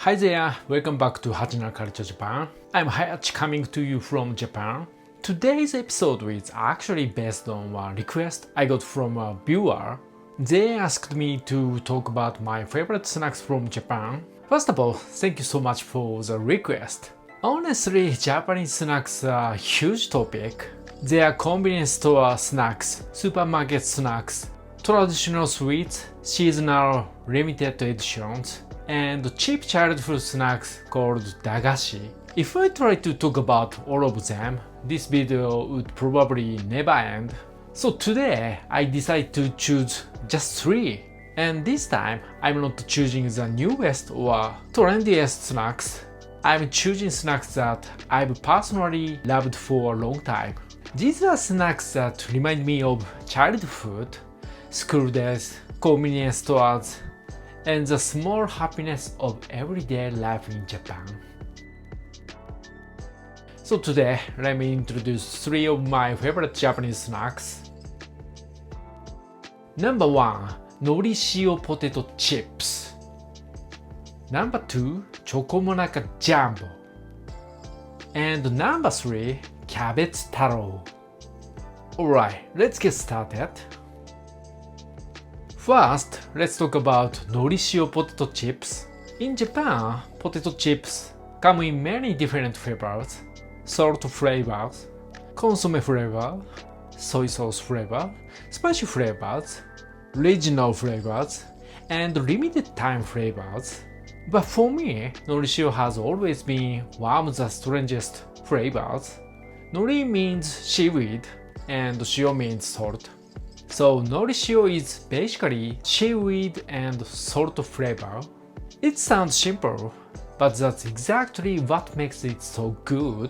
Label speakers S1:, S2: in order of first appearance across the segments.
S1: Hi there, welcome back to Hachina Culture Japan. I'm Hayachi coming to you from Japan. Today's episode is actually based on a request I got from a viewer. They asked me to talk about my favorite snacks from Japan. First of all, thank you so much for the request. Honestly, Japanese snacks are a huge topic. There are convenience store snacks, supermarket snacks, traditional sweets, seasonal limited editions, and cheap childhood snacks called Dagashi. If I try to talk about all of them, this video would probably never end. So today I decided to choose just 3. And this time I'm not choosing the newest or trendiest snacks. I'm choosing snacks that I've personally loved for a long time. These are snacks that remind me of childhood, school days, convenience stores, and the small happiness of everyday life in Japan. So today, let me introduce 3 of my favorite Japanese snacks. Number 1. Nori shio potato chips. Number 2. Chocomonaka jumbo. And number 3. Kyabetsu taro. Alright, let's get started. First, let's talk about nori shio potato chips. In Japan, potato chips come in many different flavors: salt flavors, consomme flavor, soy sauce flavor, spicy flavors, regional flavors, and limited time flavors. But for me, nori shio has always been one of the strangest flavors. Nori means seaweed and shio means salt. So nori shio is basically seaweed and salt flavor. It sounds simple, but that's exactly what makes it so good.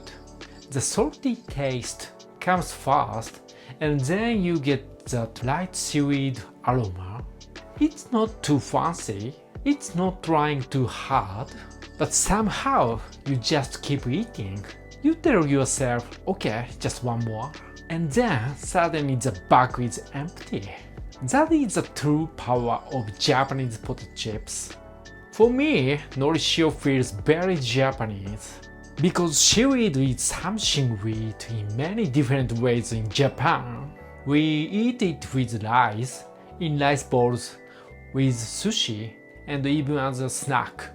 S1: The salty taste comes first, and then you get that light seaweed aroma. It's not too fancy, it's not trying too hard, but somehow you just keep eating. You tell yourself, okay, just one more. And then suddenly the bag is empty. That is the true power of Japanese potato chips. For me, nori shio feels very Japanese because seaweed is something we eat in many different ways in Japan. We eat it with rice, in rice bowls, with sushi, and even as a snack.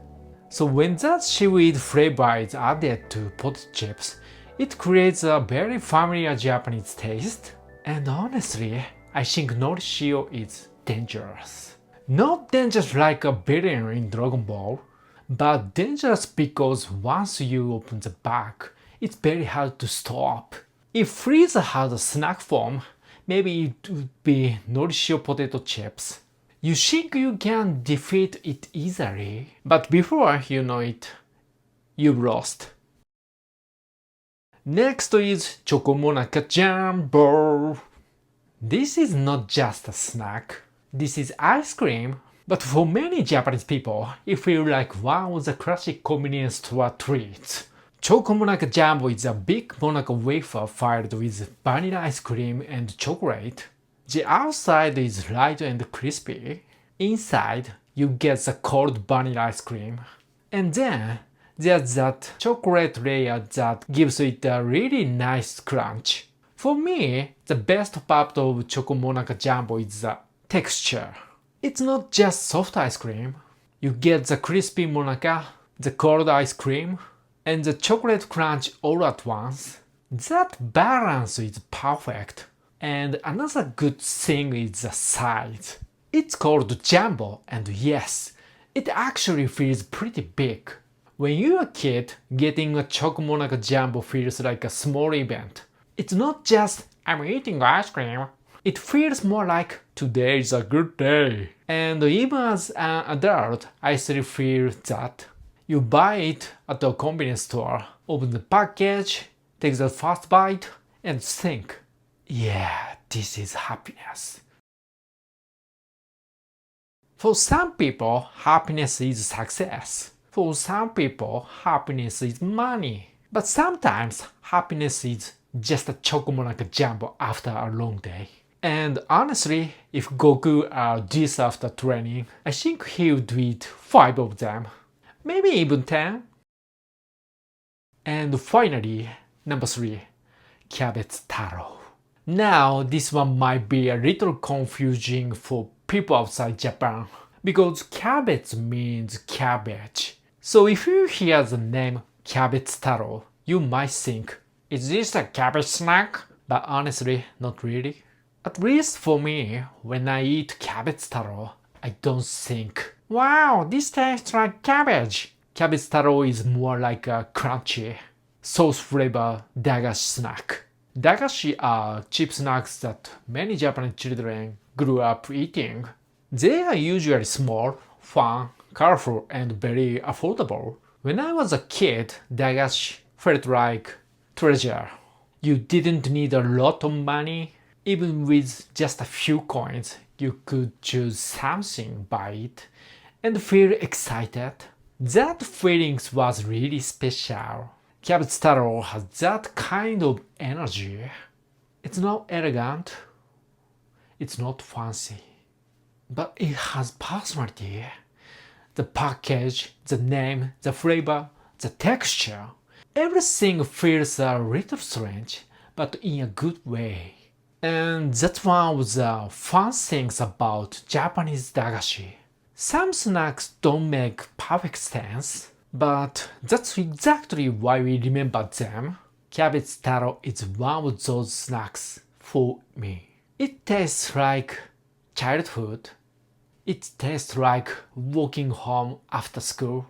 S1: So when that seaweed flavor is added to potato chips, it creates a very familiar Japanese taste. And honestly, I think nori shio is dangerous. Not dangerous like a villain in Dragon Ball, but dangerous because once you open the bag, it's very hard to stop. If Frieza had a snack form, maybe it would be nori shio potato chips. You think you can defeat it easily, but before you know it, you've lost. Next is Chocomonaka Jumbo. This is not just a snack, this is ice cream. But for many Japanese people, it feels like one of the classic convenience store treats. Chocomonaka Jumbo is a big Monaco wafer filled with vanilla ice cream and chocolate. The outside is light and crispy. Inside, you get the cold vanilla ice cream. And then, there's that chocolate layer that gives it a really nice crunch. For me, the best part of Chocomonaka Jumbo is the texture. It's not just soft ice cream. You get the crispy monaka, the cold ice cream, and the chocolate crunch all at once. That balance is perfect. And another good thing is the size. It's called Jumbo, and yes, it actually feels pretty big. When you're a kid, getting a Chocomonaka Jumbo feels like a small event. It's not just, I'm eating ice cream. It feels more like, today is a good day. And even as an adult, I still feel that. You buy it at a convenience store, open the package, take the first bite, and think, yeah, this is happiness. For some people, happiness is success. For some people, happiness is money. But sometimes, happiness is just a Chocomonaka Jumbo after a long day. And honestly, if Goku this after training, I think he would eat 5 of them. maybe even 10. And finally, number 3, キャベツ太郎. Now, this one might be a little confusing for people outside Japan because cabbage means cabbage. So if you hear the name キャベツ太郎, you might think, is this a cabbage snack? But honestly, not really. At least for me, when I eat キャベツ太郎, I don't think, wow, this tastes like cabbage. キャベツ太郎 is more like a crunchy, sauce flavor Dagashi snack. Dagashi are cheap snacks that many Japanese children grew up eating. They are usually small, fun, colorful, and very affordable. When I was a kid, Dagashi felt like treasure. You didn't need a lot of money. Even with just a few coins, you could choose something, buy it, and feel excited. That feeling was really special. キャベツ太郎 has that kind of energy. It's not elegant, it's not fancy, but it has personality. The package, the name, the flavor, the texture, everything feels a little strange, but in a good way. And that's one of the fun things about Japanese dagashi. Some snacks don't make perfect sense, but that's exactly why we remember them. キャベツ太郎 is one of those snacks for me. It tastes like childhood. It tastes like walking home after school.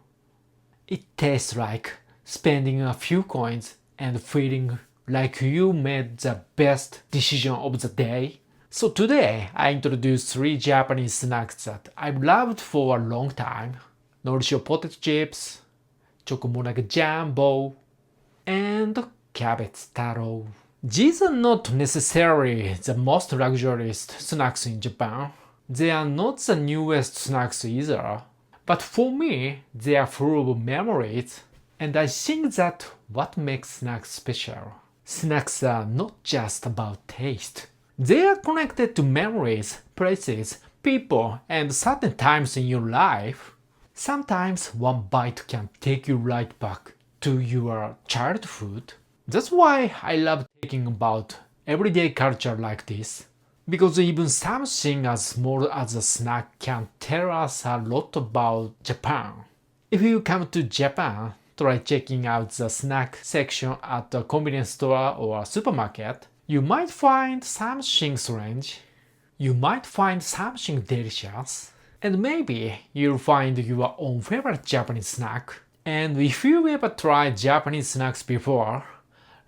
S1: It tastes like spending a few coins and feeling like you made the best decision of the day. So today I introduced 3 Japanese snacks that I've loved for a long time. Norishio potato chips, Chocomonaka Jumbo, and キャベツ太郎. These are not necessarily the most luxurious snacks in Japan. They are not the newest snacks either. But for me, they are full of memories, and I think that's what makes snacks special. Snacks are not just about taste. They are connected to memories, places, people, and certain times in your life. Sometimes one bite can take you right back to your childhood. That's why I love thinking about everyday culture like this. Because even something as small as a snack can tell us a lot about Japan. If you come to Japan, try checking out the snack section at a convenience store or supermarket. You might find something strange. You might find something delicious. And maybe you'll find your own favorite Japanese snack. And if you ever tried Japanese snacks before,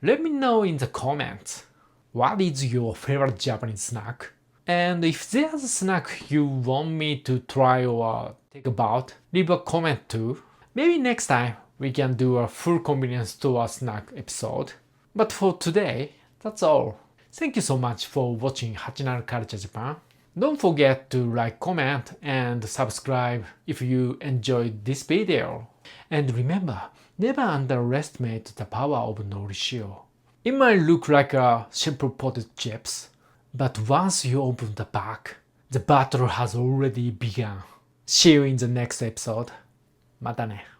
S1: let me know in the comments. What is your favorite Japanese snack? And if there's a snack you want me to try or think about, leave a comment too. Maybe next time we can do a full convenience store snack episode. But for today, that's all. Thank you so much for watching Hachinaru Culture Japan. Don't forget to like, comment, and subscribe if you enjoyed this video. And remember, never underestimate the power of Norishio. It might look like a simple potato chips, but once you open the pack, the battle has already begun. See you in the next episode. またね。